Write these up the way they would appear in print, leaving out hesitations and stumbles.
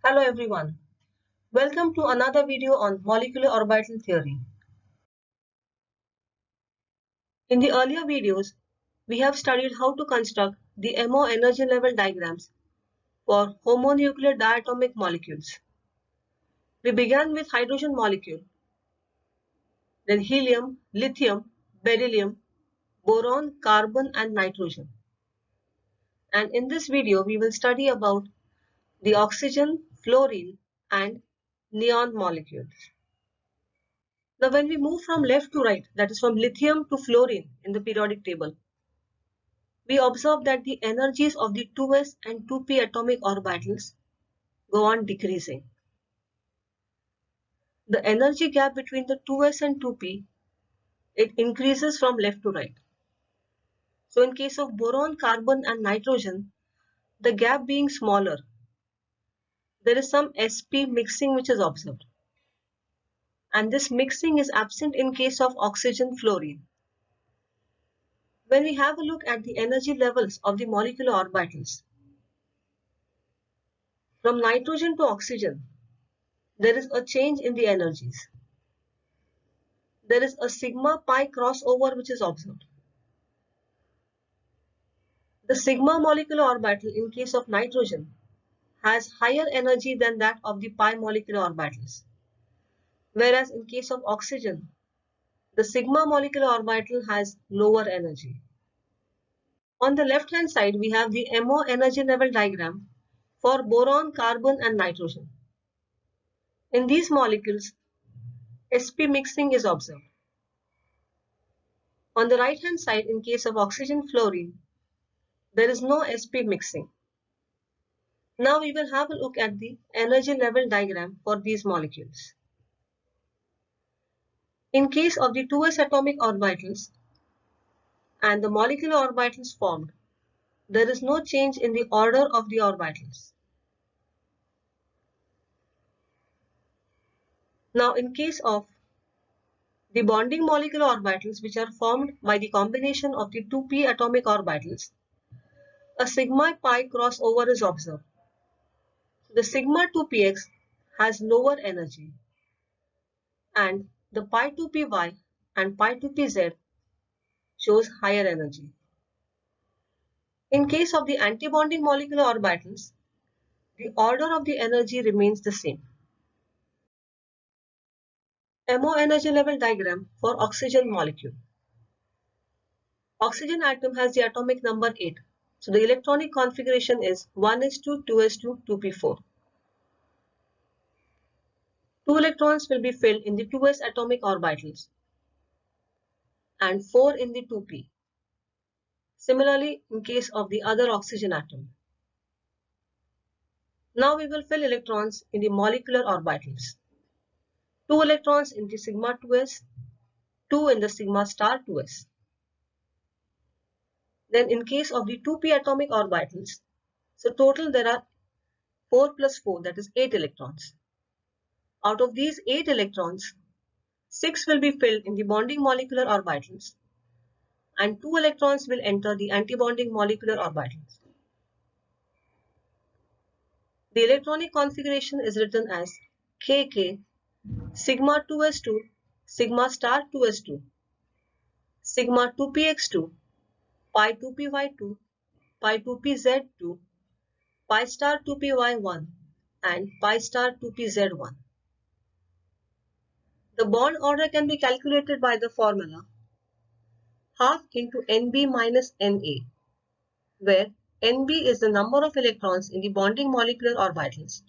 Hello everyone. Welcome to another video on molecular orbital theory. In the earlier videos, we have studied how to construct the MO energy level diagrams for homonuclear diatomic molecules. We began with hydrogen molecule, then helium, lithium, beryllium, boron, carbon and nitrogen. And in this video, we will study about the oxygen, fluorine and neon molecules. Now when we move from left to right, that is from lithium to fluorine in the periodic table, we observe that the energies of the 2s and 2p atomic orbitals go on decreasing. The energy gap between the 2s and 2p, it increases from left to right. So in case of boron, carbon and nitrogen, the gap being smaller, there is some sp mixing which is observed. And this mixing is absent in case of oxygen, fluorine. When we have a look at the energy levels of the molecular orbitals, from nitrogen to oxygen, there is a change in the energies. There is a sigma pi crossover which is observed. The sigma molecular orbital in case of nitrogen has higher energy than that of the pi molecular orbitals, whereas in case of oxygen, the sigma molecular orbital has lower energy. On the left hand side, we have the MO energy level diagram for boron, carbon and nitrogen. In these molecules, sp mixing is observed. On the right hand side, in case of oxygen, fluorine, there is no sp mixing. Now we will have a look at the energy level diagram for these molecules. In case of the 2s atomic orbitals and the molecular orbitals formed, there is no change in the order of the orbitals. Now in case of the bonding molecular orbitals which are formed by the combination of the 2p atomic orbitals, a sigma pi crossover is observed. The sigma 2px has lower energy and the pi 2py and pi 2pz shows higher energy. In case of the antibonding molecular orbitals, the order of the energy remains the same. MO energy level diagram for oxygen molecule. Oxygen atom has the atomic number 8. So the electronic configuration is 1s2, 2s2, 2p4. 2 electrons will be filled in the 2s atomic orbitals and 4 in the 2p. Similarly, in case of the other oxygen atom. Now we will fill electrons in the molecular orbitals. 2 electrons in the sigma 2s, 2 in the sigma star 2s. Then in case of the 2p atomic orbitals, so total there are 4 plus 4, that is 8 electrons. Out of these 8 electrons, 6 will be filled in the bonding molecular orbitals and 2 electrons will enter the antibonding molecular orbitals. The electronic configuration is written as KK, sigma 2s2, sigma star 2s2, sigma 2px2, pi 2py2, pi 2pz2, pi star 2py1 and pi star 2pz1. The bond order can be calculated by the formula half into Nb minus Na, where Nb is the number of electrons in the bonding molecular orbitals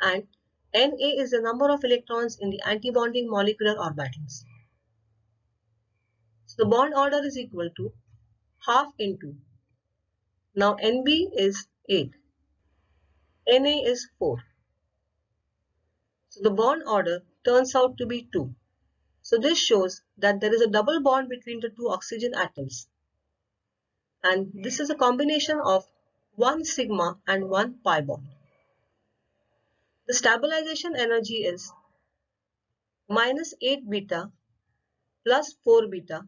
and Na is the number of electrons in the antibonding molecular orbitals. So the bond order is equal to half into, now Nb is 8, Na is 4. So the bond order turns out to be 2. So this shows that there is a double bond between the two oxygen atoms. And this is a combination of 1 sigma and 1 pi bond. The stabilization energy is minus 8 beta plus 4 beta,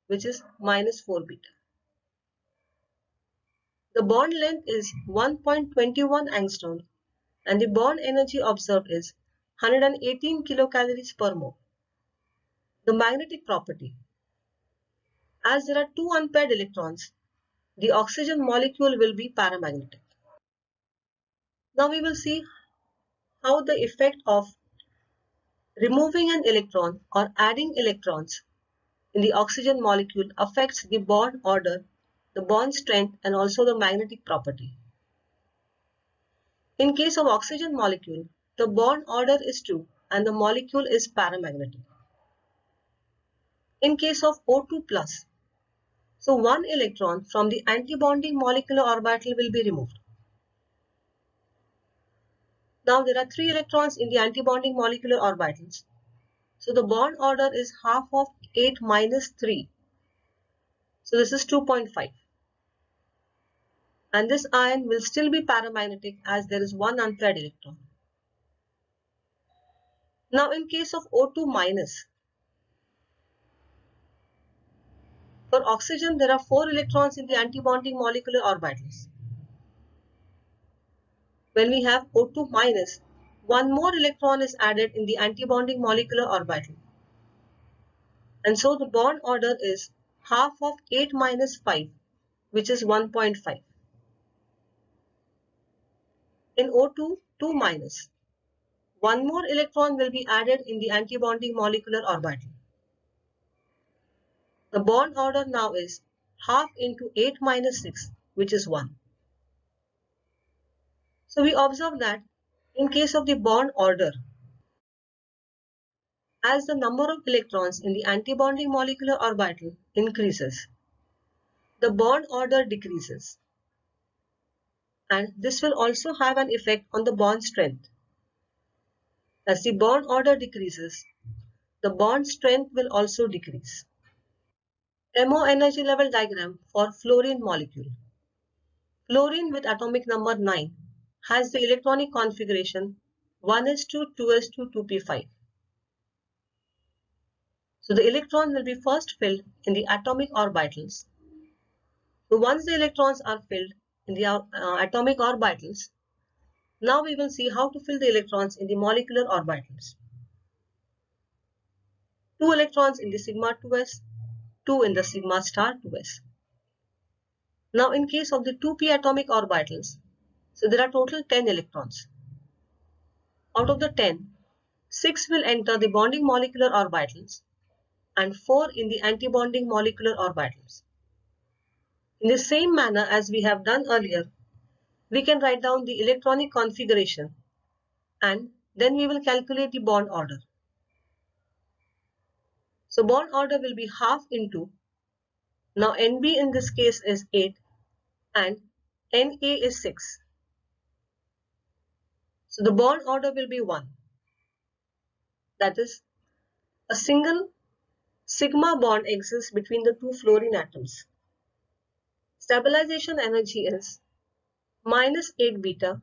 which is minus 4 beta. The bond length is 1.21 angstrom and the bond energy observed is 118 kilocalories per mole. The magnetic property. As there are two unpaired electrons, the oxygen molecule will be paramagnetic. Now we will see how the effect of removing an electron or adding electrons in the oxygen molecule affects the bond order, the bond strength, and also the magnetic property. In case of oxygen molecule, the bond order is 2 and the molecule is paramagnetic. In case of O2+, so one electron from the antibonding molecular orbital will be removed. Now there are 3 electrons in the antibonding molecular orbitals. So the bond order is half of 8 minus 3. So this is 2.5. And this ion will still be paramagnetic as there is one unpaired electron. Now in case of O2-, for oxygen there are 4 electrons in the antibonding molecular orbitals. When we have O2-, one more electron is added in the antibonding molecular orbital. And so the bond order is half of 8 minus 5, which is 1.5. In O2, 2-, one more electron will be added in the antibonding molecular orbital. The bond order now is half into 8 minus 6, which is 1. So we observe that in case of the bond order, as the number of electrons in the antibonding molecular orbital increases, the bond order decreases. And this will also have an effect on the bond strength. As the bond order decreases, the bond strength will also decrease. MO energy level diagram for fluorine molecule. Fluorine with atomic number 9 has the electronic configuration 1s2, 2s2, 2p5. So the electron will be first filled in the atomic orbitals. So once the electrons are filled in the atomic orbitals, now we will see how to fill the electrons in the molecular orbitals. 2 electrons in the sigma 2s, 2 in the sigma star 2s. Now in case of the 2p atomic orbitals, so there are total 10 electrons. Out of the 10, 6 will enter the bonding molecular orbitals and 4 in the antibonding molecular orbitals. In the same manner as we have done earlier, we can write down the electronic configuration and then we will calculate the bond order. So bond order will be half into, now NB in this case is 8 and Na is 6. So the bond order will be 1. That is, a single sigma bond exists between the two fluorine atoms. Stabilization energy is minus 8 beta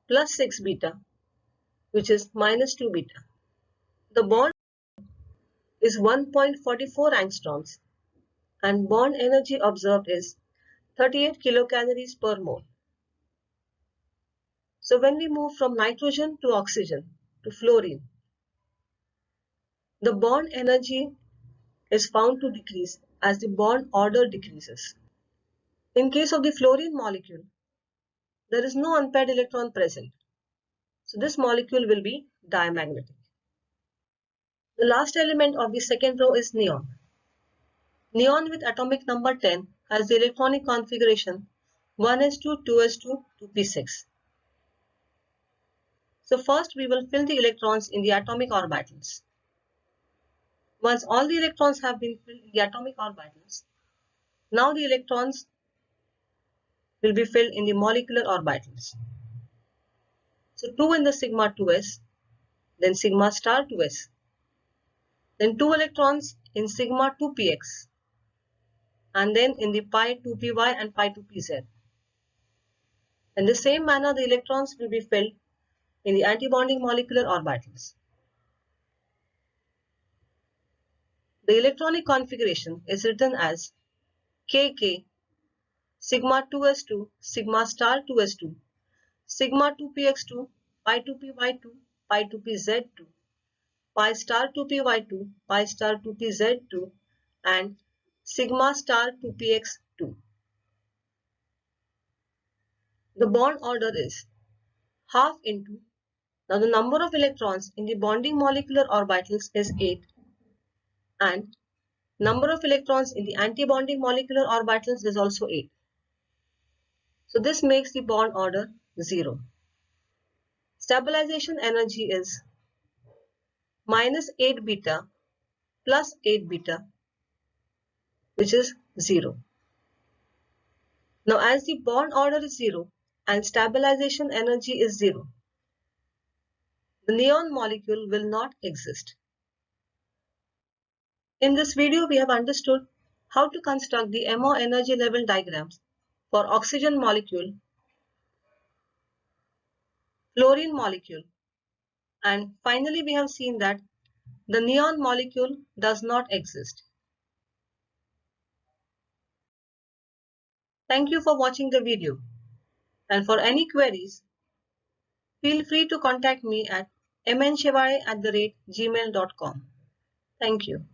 plus 6 beta, which is minus 2 beta. The bond is 1.44 angstroms and bond energy observed is 38 kilocalories per mole. So when we move from nitrogen to oxygen to fluorine, the bond energy is found to decrease as the bond order decreases. In case of the fluorine molecule, there is no unpaired electron present. So this molecule will be diamagnetic. The last element of the second row is neon. Neon with atomic number 10 has the electronic configuration 1s2, 2s2, 2p6. So first we will fill the electrons in the atomic orbitals. Once all the electrons have been filled in the atomic orbitals, now the electrons will be filled in the molecular orbitals. So 2 in the sigma 2s, then sigma star 2s, then 2 electrons in sigma 2px, and then in the pi 2py and pi 2pz. In the same manner, the electrons will be filled in the antibonding molecular orbitals. The electronic configuration is written as Kk, sigma 2s2, sigma star 2s2, sigma 2px2, pi 2py2, pi 2pz2, pi star 2py2, pi star 2pz2, and sigma star 2px2. The bond order is half into, now the number of electrons in the bonding molecular orbitals is 8 and number of electrons in the antibonding molecular orbitals is also 8. So this makes the bond order 0. Stabilization energy is minus 8 beta plus 8 beta, which is 0. Now as the bond order is 0 and stabilization energy is 0, the neon molecule will not exist. In this video, we have understood how to construct the MO energy level diagrams for oxygen molecule, fluorine molecule, and finally we have seen that the neon molecule does not exist. Thank you for watching the video, and for any queries, feel free to contact me at mnshivare@gmail.com. Thank you.